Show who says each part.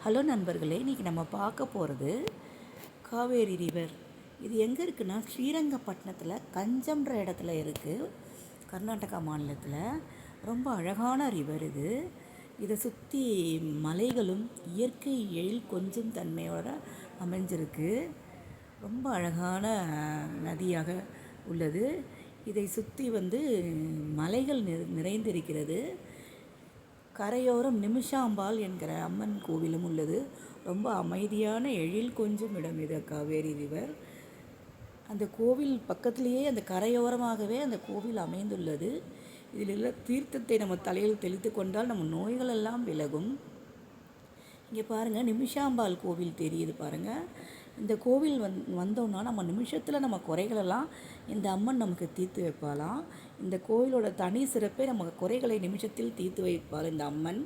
Speaker 1: Hello நண்பர்களே, இன்றைக்கி நம்ம பார்க்க போகிறது காவேரி ரிவர். இது எங்கே இருக்குன்னா ஸ்ரீரங்கப்பட்டினத்தில் கஞ்சம்ன்ற இடத்துல இருக்குது, கர்நாடகா மாநிலத்தில். ரொம்ப அழகான ரிவர் இது. இதை சுற்றி மலைகளும் இயற்கை எழில் கொஞ்சம் தன்மையோடு அமைஞ்சிருக்கு. ரொம்ப அழகான நதியாக உள்ளது. இதை சுற்றி மலைகள் நிறைந்திருக்கிறது. கரையோரம் நிமிஷாம்பாள் என்கிற அம்மன் கோவிலும் உள்ளது. ரொம்ப அமைதியான எழில் கொஞ்சம் இடம் இது காவேரி ரிவர். அந்த கோவில் பக்கத்திலேயே அந்த கரையோரமாகவே அந்த கோவில் அமைந்துள்ளது. இதில் தீர்த்தத்தை நம்ம தலையில் தெளித்து கொண்டால் நம்ம நோய்களெல்லாம் விலகும். இங்கே பாருங்கள், நிமிஷாம்பாள் கோவில் தெரியுது பாருங்கள். இந்த கோவில் வந்தோம்னா நம்ம நிமிஷத்தில் நம்ம குறைகளெல்லாம் இந்த அம்மன் நமக்கு தீர்த்து வைப்பாளாம். இந்த கோவிலோட தனி சிறப்பே நம்ம குறைகளை நிமிஷத்தில் தீர்த்து வைப்பாள் இந்த அம்மன்.